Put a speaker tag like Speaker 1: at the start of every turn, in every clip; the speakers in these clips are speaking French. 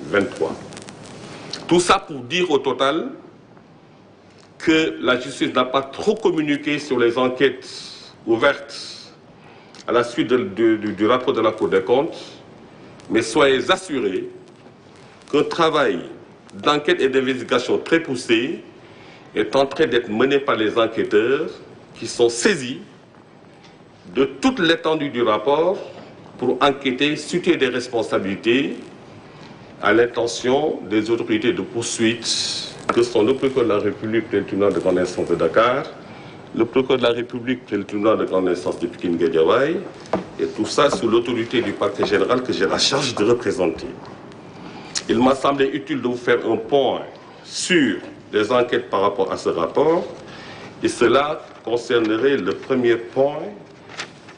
Speaker 1: 2023. Tout ça pour dire au total que la justice n'a pas trop communiqué sur les enquêtes ouvertes à la suite du rapport de la Cour des comptes, mais soyez assurés qu'un travail d'enquête et d'investigation très poussé est en train d'être mené par les enquêteurs qui sont saisis de toute l'étendue du rapport pour enquêter, situer des responsabilités à l'intention des autorités de poursuite que sont le procureur de la République près le tribunal de grande instance de Dakar, le procureur de la République près le tribunal de grande instance de Pikine-Guédiawaye, et tout ça sous l'autorité du parquet général que j'ai la charge de représenter. Il m'a semblé utile de vous faire un point sur les enquêtes par rapport à ce rapport, et cela concernerait le premier point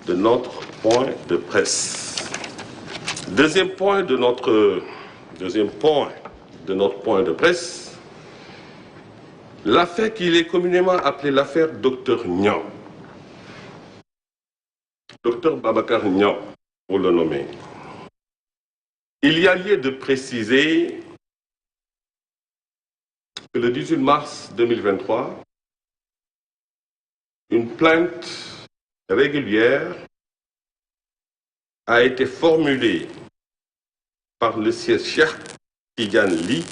Speaker 1: de notre point de presse. Deuxième point de notre point de presse, l'affaire qu'il est communément appelée l'affaire Dr Niang. Dr Babacar Niang, pour le nommer. Il y a lieu de préciser que le 18 mars 2023, une plainte régulière a été formulée par le sieur Cheikh Tidiane Ly,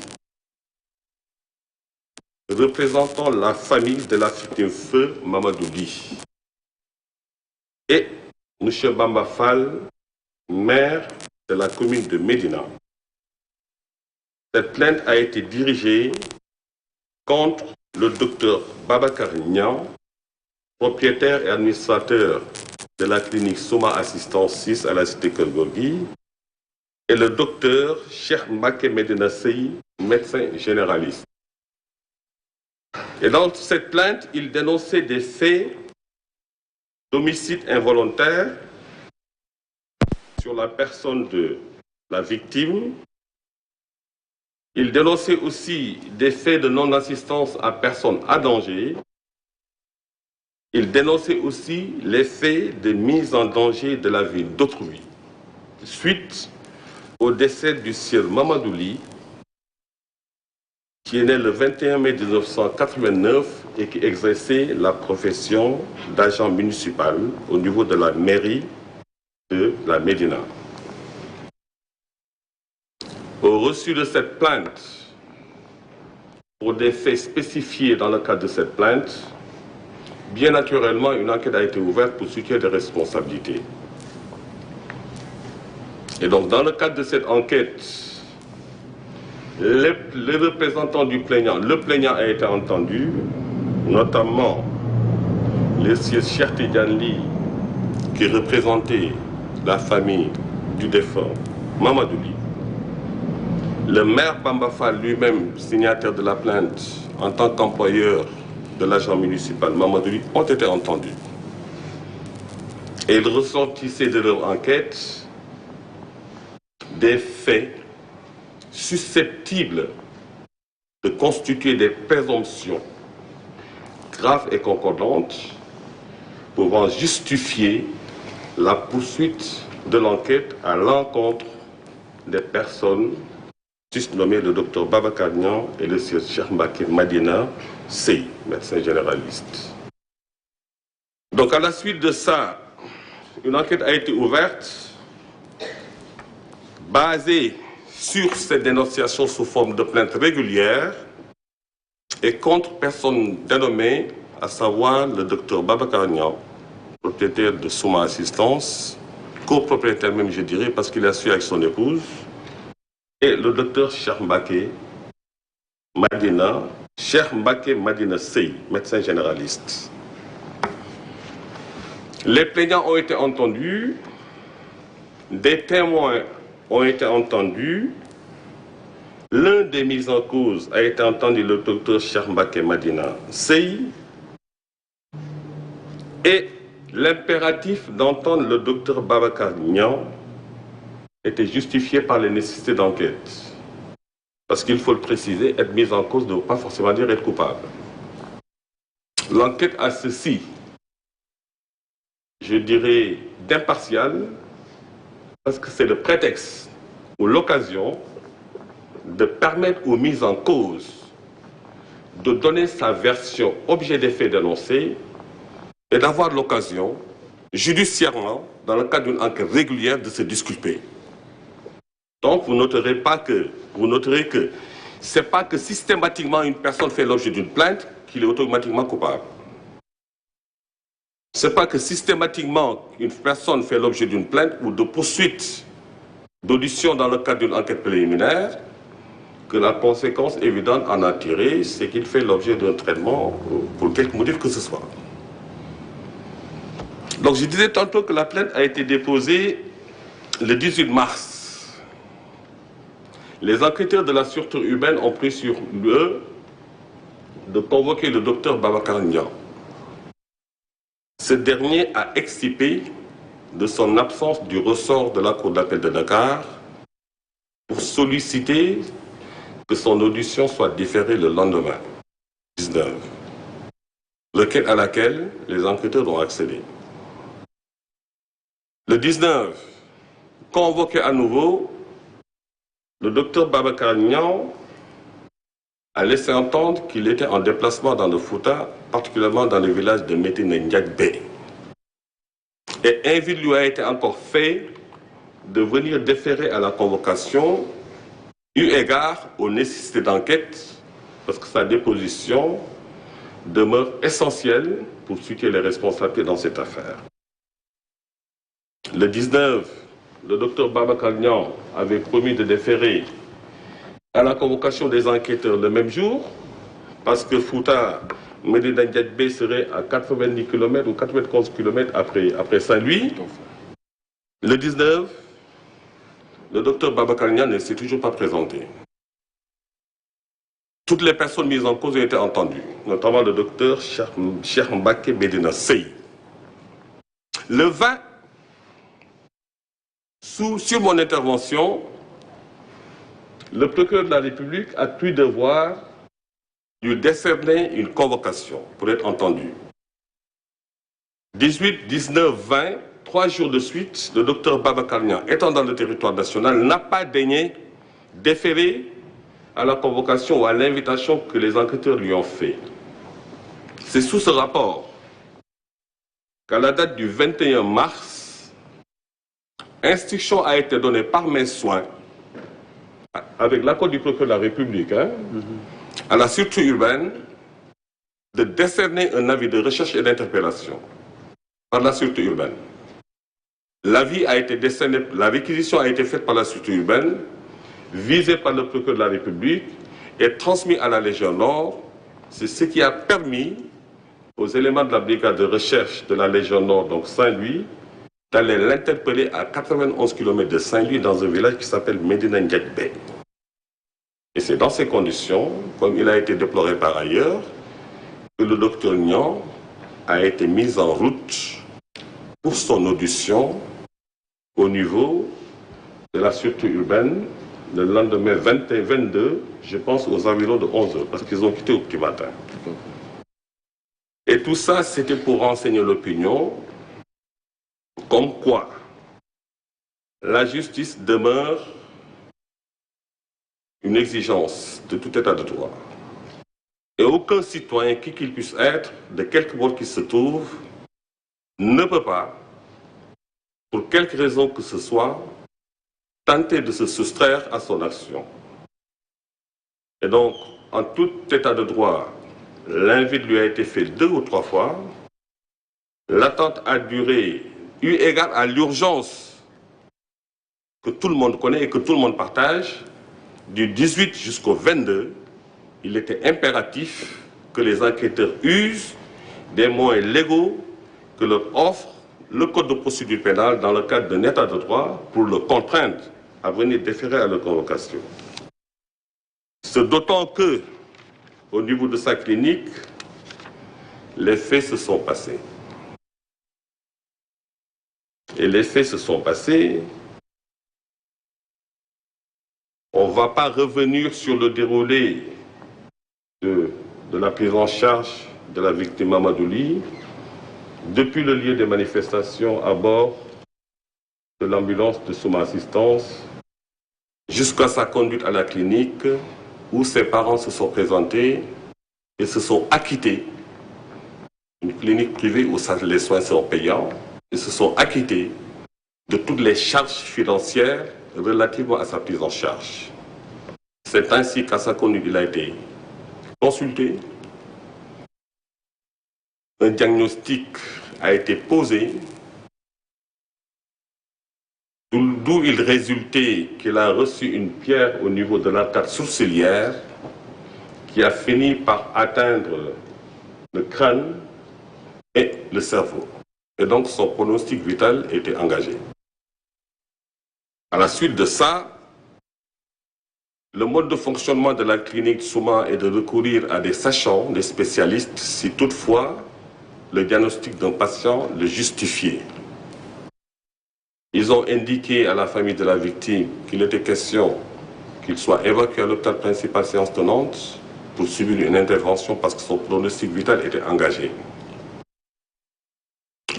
Speaker 1: représentant la famille de la victime feu Mamadou Ly, et M. Bamba Fall, maire de la commune de Médina. Cette plainte a été dirigée contre le docteur Babacar Niang, propriétaire et administrateur de la clinique Soma Assistance 6 à la cité Keur-Gorgui, et le docteur Cheikh Mbacké Medina Sey, médecin généraliste. Et dans cette plainte, il dénonçait des faits d'homicide involontaire sur la personne de la victime. Il dénonçait aussi des faits de non-assistance à personne à danger. Il dénonçait aussi les faits de mise en danger de la vie d'autrui suite au décès du sieur Mamadou Ly, qui est né le 21 mai 1989 et qui exerçait la profession d'agent municipal au niveau de la mairie de la Médina. Au reçu de cette plainte, pour des faits spécifiés dans le cadre de cette plainte, bien naturellement, une enquête a été ouverte pour situer des responsabilités. Et donc, dans le cadre de cette enquête, les représentants du plaignant, le plaignant a été entendu, notamment le sieur Cheikh Tidiane Ly, qui représentait la famille du défunt Mamadou Ly. Le maire Bamba Fall lui-même, signataire de la plainte, en tant qu'employeur de l'agent municipal Mamadou Ly, ont été entendus. Et ils ressortissaient de leur enquête des faits susceptibles de constituer des présomptions graves et concordantes pouvant justifier la poursuite de l'enquête à l'encontre des personnes nommées le docteur Babacar Niang et le sieur Cheikh Mbacké Medina Sey, médecin généraliste. Donc à la suite de ça, une enquête a été ouverte basée sur ces dénonciations sous forme de plainte régulière et contre personne dénommée, à savoir le docteur Babacar Niang, propriétaire de Soma Assistance, copropriétaire même je dirais parce qu'il a su avec son épouse, et le docteur Cheikh Mbacké Medina Sey, médecin généraliste. Les plaignants ont été entendus, des témoins ont été entendus. L'un des mis en cause a été entendu, le docteur Cheikh Mbacké Medina Sey, et l'impératif d'entendre le docteur Babacar Niang était justifié par les nécessités d'enquête. Parce qu'il faut le préciser, être mis en cause ne veut pas forcément dire être coupable. L'enquête a ceci, je dirais, d'impartial, parce que c'est le prétexte ou l'occasion de permettre aux mises en cause de donner sa version objet des faits dénoncés et d'avoir l'occasion, judiciairement, dans le cadre d'une enquête régulière, de se disculper. Donc vous noterez que ce n'est pas que systématiquement une personne fait l'objet d'une plainte qu'il est automatiquement coupable. Ce n'est pas que systématiquement une personne fait l'objet d'une plainte ou de poursuite d'audition dans le cadre d'une enquête préliminaire que la conséquence évidente en a tiré, c'est qu'il fait l'objet d'un traitement pour quelque motif que ce soit. Donc je disais tantôt que la plainte a été déposée le 18 mars. Les enquêteurs de la sûreté urbaine ont pris sur eux de convoquer le docteur Babacar Niang. Ce dernier a exciper de son absence du ressort de la Cour d'appel de Dakar pour solliciter que son audition soit différée le lendemain, 19, à laquelle les enquêteurs ont accédé. Le 19, convoqué à nouveau, le docteur Babacar Niang a laissé entendre qu'il était en déplacement dans le Fouta, particulièrement dans le village de Médina Ndiagbé. Et invite lui a été encore fait de venir déférer à la convocation, eu égard aux nécessités d'enquête, parce que sa déposition demeure essentielle pour situer les responsabilités dans cette affaire. Le 19, le docteur Babacar Niang avait promis de déférer à la convocation des enquêteurs le même jour, parce que Fouta, Médina Ndiagbé serait à 90 km ou 91 km après Saint-Louis. Le 19, le docteur Babacar Niang ne s'est toujours pas présenté. Toutes les personnes mises en cause ont été entendues, notamment le docteur Cheikh Mbacké Medina Sey. Le 20, sur mon intervention, le procureur de la République a cru devoir lui décerner une convocation pour être entendu. 18, 19, 20, 3 jours de suite, le docteur Babacar Niang, étant dans le territoire national, n'a pas daigné déférer à la convocation ou à l'invitation que les enquêteurs lui ont fait. C'est sous ce rapport qu'à la date du 21 mars, instruction a été donnée par mes soins, avec l'accord du procureur de la République, à la sûreté urbaine, de décerner un avis de recherche et d'interpellation par la sûreté urbaine. L'avis a été décerné, la réquisition a été faite par la sûreté urbaine, visée par le procureur de la République et transmis à la Légion Nord. C'est ce qui a permis aux éléments de la brigade de recherche de la Légion Nord, donc Saint-Louis, d'aller l'interpeller à 91 km de Saint-Louis dans un village qui s'appelle Médina Ndiagbé. Et c'est dans ces conditions, comme il a été déploré par ailleurs, que le docteur Niang a été mis en route pour son audition au niveau de la sûreté urbaine le lendemain 22, je pense aux environs de 11 h, parce qu'ils ont quitté au petit matin. Et tout ça, c'était pour renseigner l'opinion, comme quoi la justice demeure une exigence de tout état de droit. Et aucun citoyen, qui qu'il puisse être, de quelque bord qu'il se trouve, ne peut pas, pour quelque raison que ce soit, tenter de se soustraire à son action. Et donc, en tout état de droit, l'invite lui a été fait 2 ou 3 fois. L'attente a duré, eu égard à l'urgence que tout le monde connaît et que tout le monde partage, du 18 jusqu'au 22, il était impératif que les enquêteurs usent des moyens légaux que leur offre le Code de procédure pénale dans le cadre d'un état de droit pour le contraindre à venir déférer à la convocation. C'est d'autant que, au niveau de sa clinique, les faits se sont passés. Et les faits se sont passés. On ne va pas revenir sur le déroulé de la prise en charge de la victime Amadouli depuis le lieu des manifestations à bord de l'ambulance de Souma Assistance jusqu'à sa conduite à la clinique où ses parents se sont présentés et se sont acquittés. Une clinique privée où les soins sont payants, et se sont acquittés de toutes les charges financières relativement à sa prise en charge. C'est ainsi qu'à sa conduite, il a été consulté. Un diagnostic a été posé, d'où il résultait qu'il a reçu une pierre au niveau de l'artère sourcilière qui a fini par atteindre le crâne et le cerveau. Et donc son pronostic vital était engagé. À la suite de ça, le mode de fonctionnement de la clinique Souma est de recourir à des sachants, des spécialistes, si toutefois le diagnostic d'un patient le justifiait. Ils ont indiqué à la famille de la victime qu'il était question qu'il soit évacué à l'hôpital principal séance tenante pour subir une intervention parce que son pronostic vital était engagé.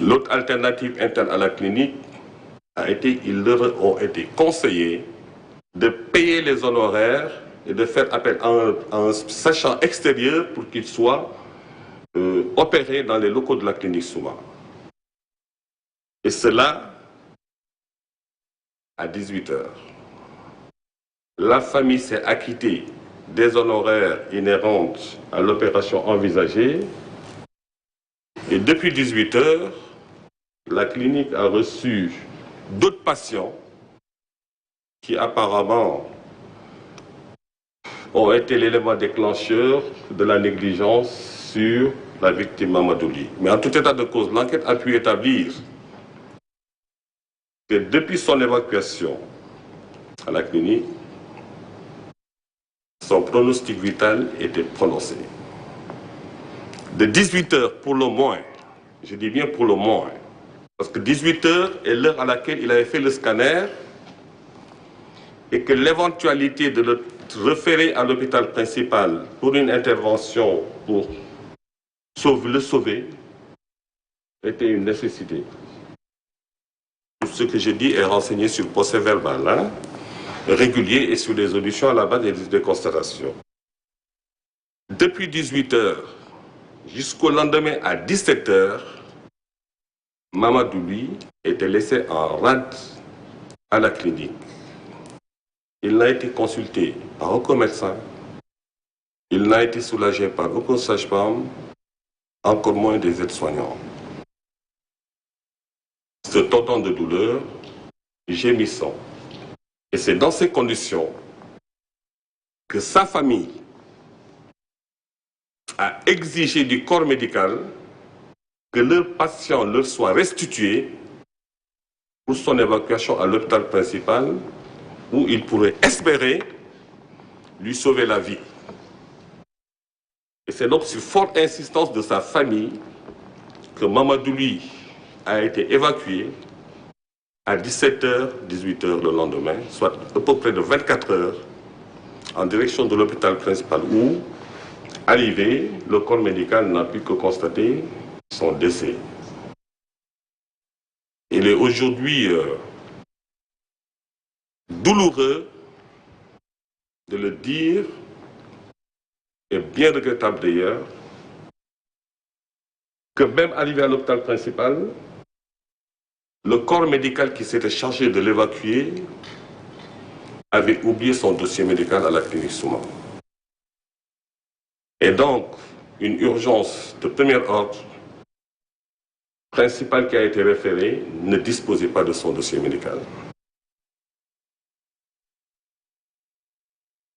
Speaker 1: L'autre alternative interne à la clinique a été, ils leur ont été conseillés de payer les honoraires et de faire appel à un sachant extérieur pour qu'il soit opéré dans les locaux de la clinique Souma. Et cela à 18 h. La famille s'est acquittée des honoraires inhérents à l'opération envisagée et depuis 18 h, la clinique a reçu d'autres patients qui apparemment ont été l'élément déclencheur de la négligence sur la victime Mamadouli. Mais en tout état de cause, l'enquête a pu établir que depuis son évacuation à la clinique, son pronostic vital était prononcé. De 18 h pour le moins, je dis bien pour le moins, parce que 18 h est l'heure à laquelle il avait fait le scanner et que l'éventualité de le référer à l'hôpital principal pour une intervention pour le sauver était une nécessité. Tout ce que je dis est renseigné sur le procès verbal régulier et sur les auditions à la base des constatations. Depuis 18 h jusqu'au lendemain à 17 h, Mamadouli était laissé en rade à la clinique. Il n'a été consulté par aucun médecin, il n'a été soulagé par aucun sage-femme, encore moins des aides-soignants. Se tordant de douleur, gémissant. Et c'est dans ces conditions que sa famille a exigé du corps médical que leur patient leur soit restitué pour son évacuation à l'hôpital principal où il pourrait espérer lui sauver la vie. Et c'est donc sur forte insistance de sa famille que Mamadouli a été évacué à 17 h, 18 h le lendemain, soit à peu près de 24 h, en direction de l'hôpital principal où, arrivé, le corps médical n'a pu que constater son décès. Il est aujourd'hui douloureux de le dire, et bien regrettable d'ailleurs, que même arrivé à l'hôpital principal, le corps médical qui s'était chargé de l'évacuer avait oublié son dossier médical à la clinique Souma. Et donc, une urgence de premier ordre principale qui a été référée ne disposait pas de son dossier médical.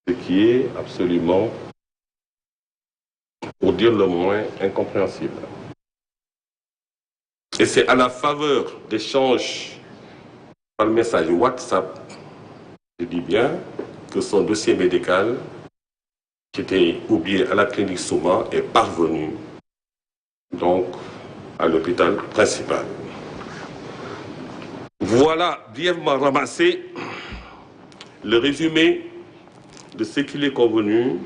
Speaker 1: Ce qui est absolument, pour dire le moins, incompréhensible. Et c'est à la faveur d'échanges par message WhatsApp, je dis bien, que son dossier médical, qui était oublié à la clinique Souma, est parvenu donc à l'hôpital principal. Voilà brièvement ramassé le résumé de ce qu'il est convenu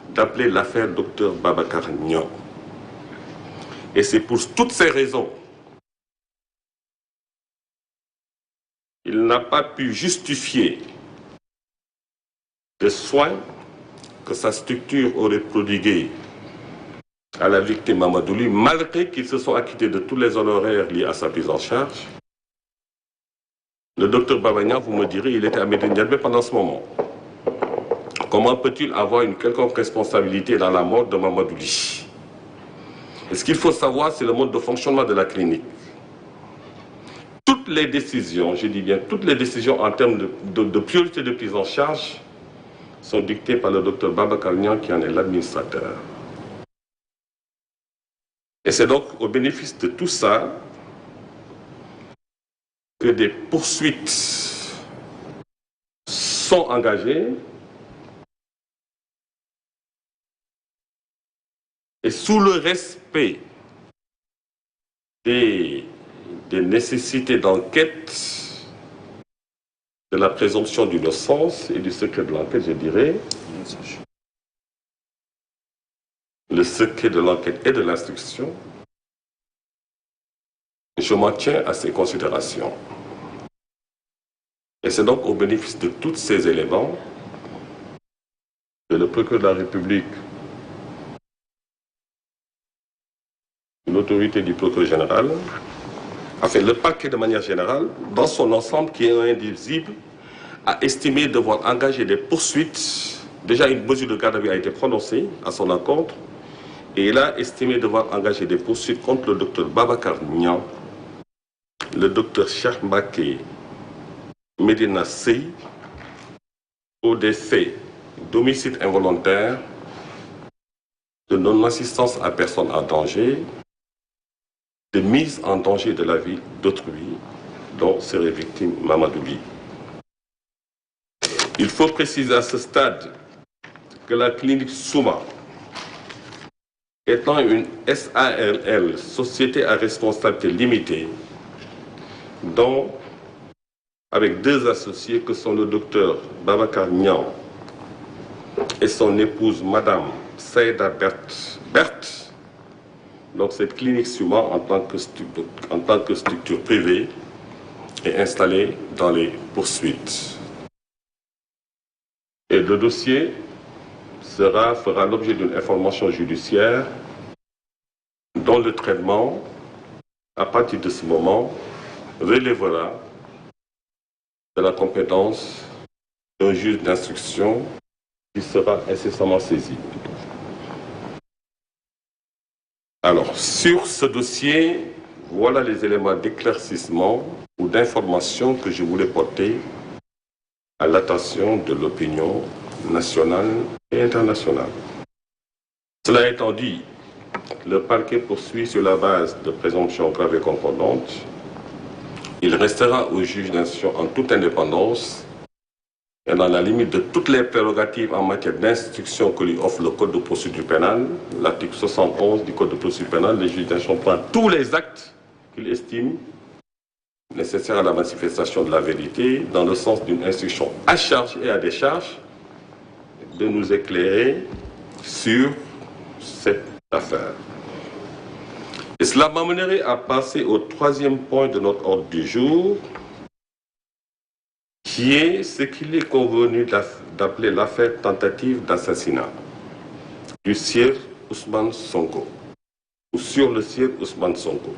Speaker 1: d'appeler l'affaire Dr Babacar Niang. Et c'est pour toutes ces raisons il n'a pas pu justifier des soins que sa structure aurait prodigués à la victime Mamadouli, malgré qu'ils se sont acquittés de tous les honoraires liés à sa prise en charge. Le docteur Babagnan, vous me direz, il était à Médine Dialbé pendant ce moment. Comment peut-il avoir une quelconque responsabilité dans la mort de Mamadouli? Et ce qu'il faut savoir, c'est le mode de fonctionnement de la clinique. Toutes les décisions, je dis bien toutes les décisions en termes de priorité de prise en charge sont dictées par le docteur Babacar Niang qui en est l'administrateur. Et c'est donc au bénéfice de tout ça que des poursuites sont engagées et sous le respect des nécessités d'enquête, de la présomption d'innocence et du secret de l'enquête, je dirais, le secret de l'enquête et de l'instruction, je m'en tiens à ces considérations. Et c'est donc au bénéfice de tous ces éléments que le procureur de la République, l'autorité du procureur général, enfin le parquet de manière générale, dans son ensemble qui est indivisible, a estimé devoir engager des poursuites. Déjà une mesure de garde à vue a été prononcée à son encontre, et il a estimé devoir engager des poursuites contre le docteur Babacar Niang, le docteur Cheikh Mbacké Medina Sey, pour des faits d'homicide involontaire, de non-assistance à personne en danger, de mise en danger de la vie d'autrui, dont serait victime Mamadouli. Il faut préciser à ce stade que la clinique Souma, étant une SARL, société à responsabilité limitée, dont avec deux associés que sont le docteur Babacar Niang et son épouse Madame Saïda Berthe, donc cette clinique Souma en tant que structure privée est installée dans les poursuites. Et le dossier fera l'objet d'une information judiciaire dont le traitement, à partir de ce moment, relèvera de la compétence d'un juge d'instruction qui sera incessamment saisi. Alors, sur ce dossier, voilà les éléments d'éclaircissement ou d'information que je voulais porter à l'attention de l'opinion nationale et internationale. Cela étant dit, le parquet poursuit sur la base de présomptions graves et concordantes. Il restera au juge d'instruction en toute indépendance et dans la limite de toutes les prérogatives en matière d'instruction que lui offre le Code de procédure pénale, l'article 71 du Code de procédure pénale. Le juge d'instruction prend tous les actes qu'il estime nécessaires à la manifestation de la vérité dans le sens d'une instruction à charge et à décharge de nous éclairer sur cette affaire. Et cela m'amènerait à passer au troisième point de notre ordre du jour, qui est ce qu'il est convenu d'appeler l'affaire tentative d'assassinat du sieur Ousmane Sonko, ou sur le sieur Ousmane Sonko.